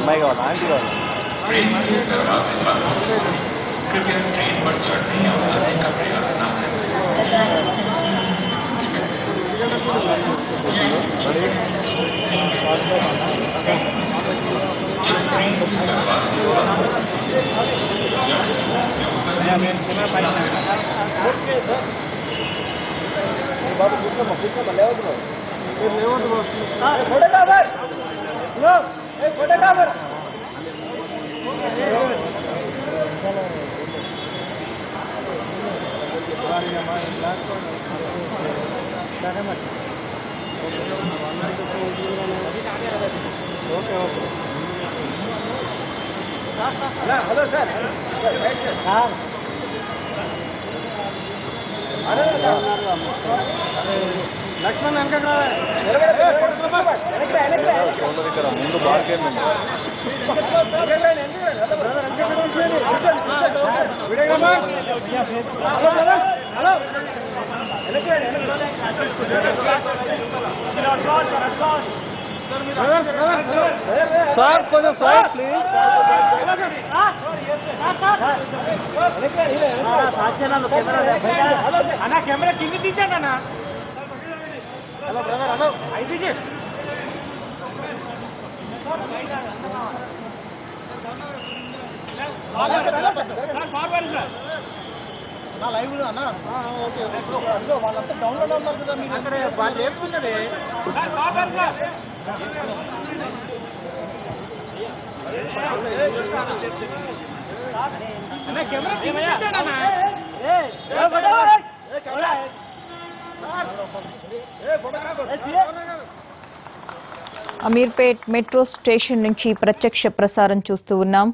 అమ్మాయి కావాలి ఆంటీ కావాలి ट्रेन के दरवाजे बंद हो चुके हैं। कृपया ट्रेन पर चढ़ने या उतरने का प्रयास न करें। ट्रेन के दरवाजे बंद हो चुके हैं। బాబు కూర్చోమ్మా కూర్చోమ్మా లేవద్దు okay okay hello sir Lakshman వెనక ముందు బాగా సార్ కొంచెం సార్ ప్లీజ్ అన్నా కెమెరా కింద తీసాడన్నా హలో బ్రదర్ హలో అయితే లైవ్ అన్నా ఓకే వాళ్ళంతా డౌన్లోడ్ అవుతారు కదా మీరు అక్కడ వాళ్ళు లేపుతున్నది అమీర్పేట్ మెట్రో స్టేషన్ నుంచి ప్రత్యక్ష ప్రసారం చూస్తూ ఉన్నాం.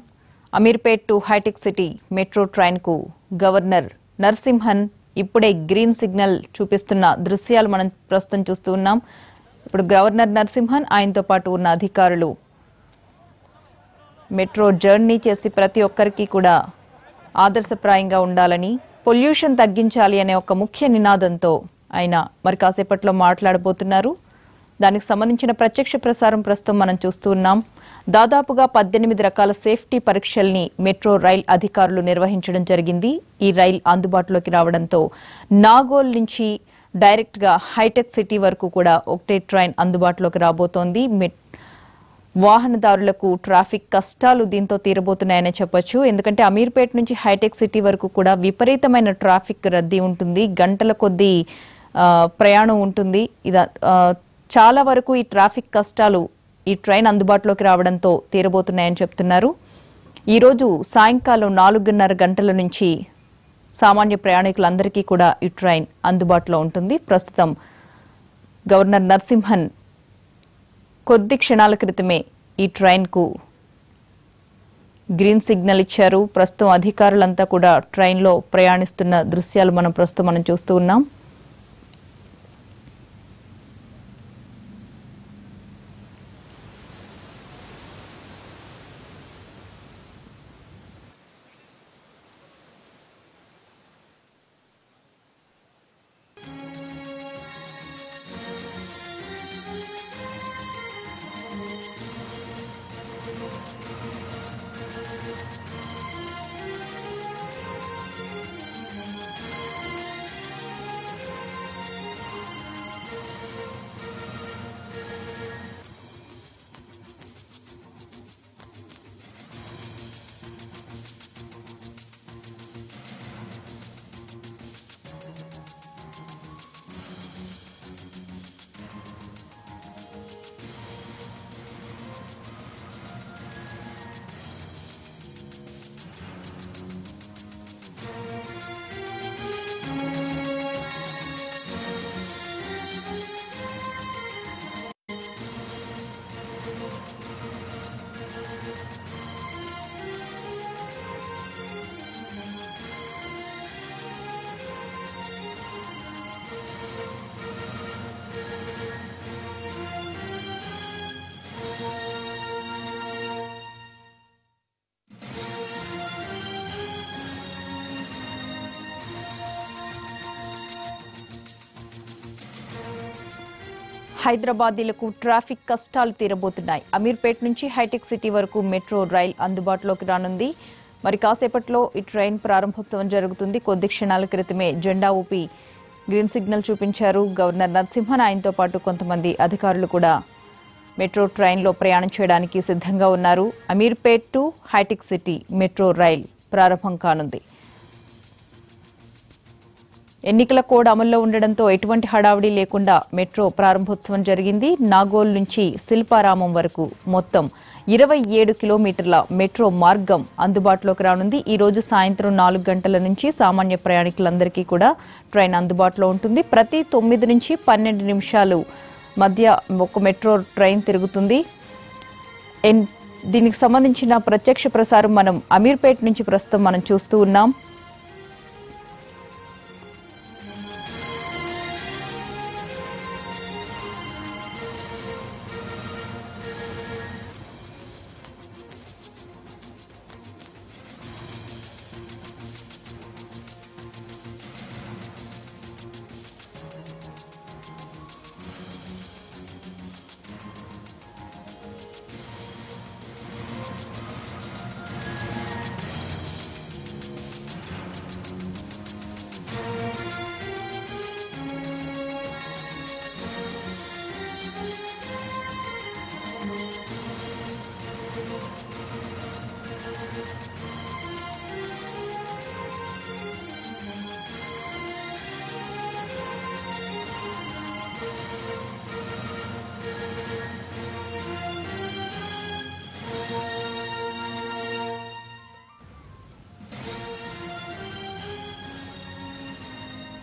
అమీర్పేట్ టు హైటెక్ సిటీ మెట్రో ట్రైన్కు గవర్నర్ నరసింహన్ ఇప్పుడే గ్రీన్ సిగ్నల్ చూపిస్తున్న దృశ్యాలు మనం ప్రస్తుతం చూస్తూ ఉన్నాం. ఇప్పుడు గవర్నర్ నరసింహన్ ఆయనతో పాటు ఉన్న అధికారులు మెట్రో జర్నీ చేసి ప్రతి ఒక్కరికి కూడా ఆదర్శప్రాయంగా ఉండాలని, పొల్యూషన్ తగ్గించాలి అనే ఒక ముఖ్య నినాదంతో ఆయన మరి కాసేపట్లో మాట్లాడబోతున్నారు. దానికి సంబంధించిన ప్రత్యక్ష ప్రసారం ప్రస్తుతం మనం చూస్తూ ఉన్నాం. దాదాపుగా 18 రకాల సేఫ్టీ పరీక్షల్ని మెట్రో రైల్ అధికారులు నిర్వహించడం జరిగింది. ఈ రైల్ అందుబాటులోకి రావడంతో నాగోల్ నుంచి డైరెక్ట్ గా హైటెక్ సిటీ వరకు కూడా ఒకటే ట్రైన్ అందుబాటులోకి రాబోతోంది. వాహనదారులకు ట్రాఫిక్ కష్టాలు దీంతో తీరబోతున్నాయనే చెప్పొచ్చు. ఎందుకంటే అమీర్పేట్ నుంచి హైటెక్ సిటీ వరకు కూడా విపరీతమైన ట్రాఫిక్ రద్దీ ఉంటుంది, గంటల కొద్దీ ప్రయాణం ఉంటుంది. చాలా వరకు ఈ ట్రాఫిక్ కష్టాలు ఈ ట్రైన్ అందుబాటులోకి రావడంతో తీరబోతున్నాయని చెప్తున్నారు. ఈరోజు సాయంకాలం 4:30 గంటల నుంచి సామాన్య ప్రయాణికులందరికీ కూడా ఈ ట్రైన్ అందుబాటులో ఉంటుంది. ప్రస్తుతం గవర్నర్ నరసింహన్ కొద్ది క్షణాల క్రితమే ఈ ట్రైన్కు గ్రీన్ సిగ్నల్ ఇచ్చారు. ప్రస్తుతం అధికారులంతా కూడా ట్రైన్లో ప్రయాణిస్తున్న దృశ్యాలు మనం చూస్తూ ఉన్నాం. హైదరాబాదీలకు ట్రాఫిక్ కష్టాలు తీరబోతున్నాయి. అమీర్పేట్ నుంచి హైటెక్ సిటీ వరకు మెట్రో రైల్ అందుబాటులోకి రానుంది. మరి కాసేపట్లో ఈ ట్రైన్ ప్రారంభోత్సవం జరుగుతుంది. కొద్ది క్షణాల క్రితమే జెండా ఊపి గ్రీన్ సిగ్నల్ చూపించారు గవర్నర్ నరసింహన్. ఆయనతో పాటు కొంతమంది అధికారులు కూడా మెట్రో ట్రైన్లో ప్రయాణం చేయడానికి సిద్ధంగా ఉన్నారు. అమీర్పేట్ టు హైటెక్ సిటీ మెట్రో రైల్ ప్రారంభం కానుంది. ఎన్నికల కోడ్ అమల్లో ఉండడంతో ఎటువంటి హడావిడి లేకుండా మెట్రో ప్రారంభోత్సవం జరిగింది. నాగోల్ నుంచి శిల్పారామం వరకు మొత్తం 27 కిలోమీటర్ల మెట్రో మార్గం అందుబాటులోకి రానుంది. ఈ రోజు సాయంత్రం 4 గంటల నుంచి సామాన్య ప్రయాణికులందరికీ కూడా ట్రైన్ అందుబాటులో ఉంటుంది. ప్రతి 9 నుంచి 12 నిమిషాలు మధ్య ఒక మెట్రో ట్రైన్ తిరుగుతుంది. దీనికి సంబంధించిన ప్రత్యక్ష ప్రసారం మనం అమీర్పేట్ నుంచి ప్రస్తుతం మనం చూస్తూ ఉన్నాం.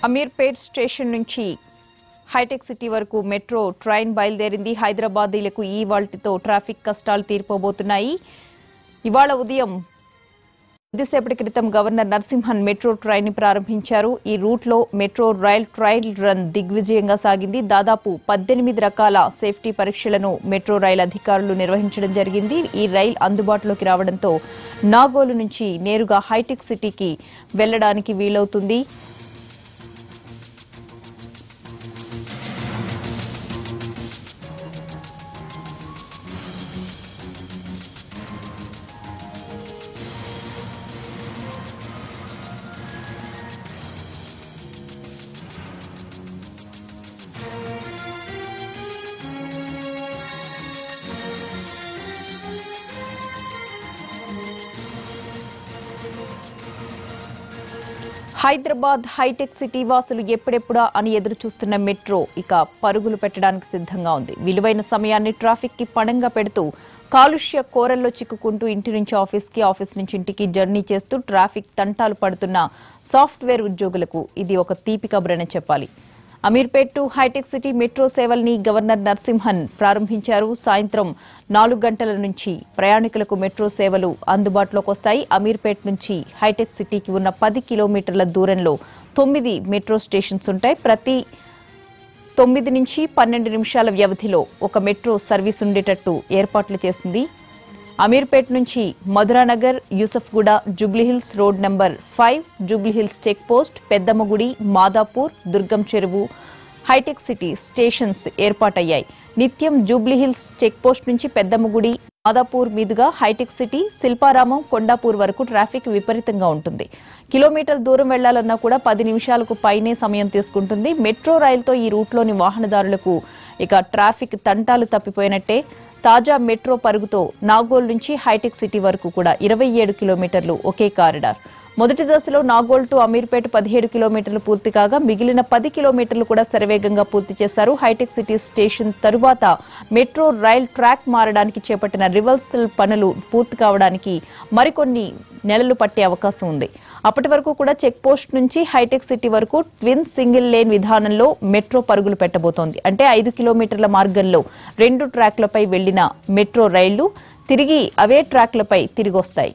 అమీర్పేట్ స్టేషన్ నుంచి హైటెక్ సిటీ వరకు మెట్రో ట్రైన్ బయలుదేరింది. హైదరాబాదీలకు ఈ వాల్టితో ట్రాఫిక్ కష్టాలు తీరిపోబోతున్నాయి. ఇవాళ ఉదయం కొద్దిసేపటి క్రితం గవర్నర్ నరసింహన్ మెట్రో ట్రైన్ ని ప్రారంభించారు. ఈ రూట్లో మెట్రో రైల్ ట్రయల్ రన్ దిగ్విజయంగా సాగింది. దాదాపు 18 రకాల సేఫ్టీ పరీక్షలను మెట్రో రైల్ అధికారులు నిర్వహించడం జరిగింది. ఈ రైల్ అందుబాటులోకి రావడంతో నాగోలు నుంచి నేరుగా హైటెక్ సిటీకి వెళ్లడానికి వీలవుతుంది. హైదరాబాద్ హైటెక్ సిటీ వాసులు ఎప్పుడెప్పుడా అని ఎదురు చూస్తున్న మెట్రో ఇక పరుగులు పెట్టడానికి సిద్ధంగా ఉంది. విలువైన సమయాన్ని ట్రాఫిక్ కి పణంగా పెడుతూ కాలుష్య కోరల్లో చిక్కుకుంటూ ఇంటి నుంచి ఆఫీస్కి, ఆఫీస్ నుంచి ఇంటికి జర్నీ చేస్తూ ట్రాఫిక్ తంటాలు పడుతున్న సాఫ్ట్వేర్ ఉద్యోగులకు ఇది ఒక తీపి కబురనే చెప్పాలి. అమీర్పేట్ టు హైటెక్ సిటీ మెట్రో సేవల్ని గవర్నర్ నరసింహన్ ప్రారంభించారు. సాయంత్రం 4 గంటల నుంచి ప్రయాణికులకు మెట్రో సేవలు అందుబాటులోకి వస్తాయి. అమీర్పేట్ నుంచి హైటెక్ సిటీకి ఉన్న 10 కిలోమీటర్ల దూరంలో 9 మెట్రో స్టేషన్స్ ఉంటాయి. ప్రతి 9 నుంచి 12 నిమిషాల వ్యవధిలో ఒక మెట్రో సర్వీస్ ఉండేటట్టు ఏర్పాట్లు చేసింది. అమీర్పేట్ నుంచి Madhuranagar, Yousufguda, Jubilee Hills road number 5, Jubilee Hills check post, Peddammagudi, Madhapur, Durgam Cheruvu, హైటెక్ సిటీ స్టేషన్స్ ఏర్పాటయ్యాయి. నిత్యం జూబ్లీహిల్స్ చెక్ పోస్ట్ నుంచి పెద్దమ్మగుడి, మాదాపూర్ మీదుగా హైటెక్ సిటీ, శిల్పారామం, కొండాపూర్ వరకు ట్రాఫిక్ విపరీతంగా ఉంటుంది. కిలోమీటర్ దూరం వెళ్లాలన్నా కూడా 10 నిమిషాలకు పైనే సమయం తీసుకుంటుంది. మెట్రో రైలుతో ఈ రూట్లోని వాహనదారులకు ఇక ట్రాఫిక్ తంటాలు తప్పిపోయినట్టే. తాజా మెట్రో పరుగుతో నాగోల్ నుంచి హైటెక్ సిటీ వరకు కూడా 27 కిలోమీటర్లు ఒకే కారిడార్. మొదటి దశలో నాగోల్ టు అమీర్పేట్ 17 కిలోమీటర్లు పూర్తి కాగా మిగిలిన 10 కిలోమీటర్లు కూడా శరవేగంగా పూర్తి చేశారు. హైటెక్ సిటీ స్టేషన్ తరువాత మెట్రో రైల్ ట్రాక్ మారడానికి చేపట్టిన రివర్సల్ పనులు పూర్తి కావడానికి మరికొన్ని నెలలు పట్టే అవకాశం ఉంది. అప్పటి వరకు కూడా చెక్ పోస్ట్ నుంచి హైటెక్ సిటీ వరకు ట్విన్ సింగిల్ లేన్ విధానంలో మెట్రో పరుగులు పెట్టబోతోంది. అంటే 5 కిలోమీటర్ల మార్గంలో 2 ట్రాక్లపై వెళ్లిన మెట్రో రైళ్లు తిరిగి అవే ట్రాక్లపై తిరిగొస్తాయి.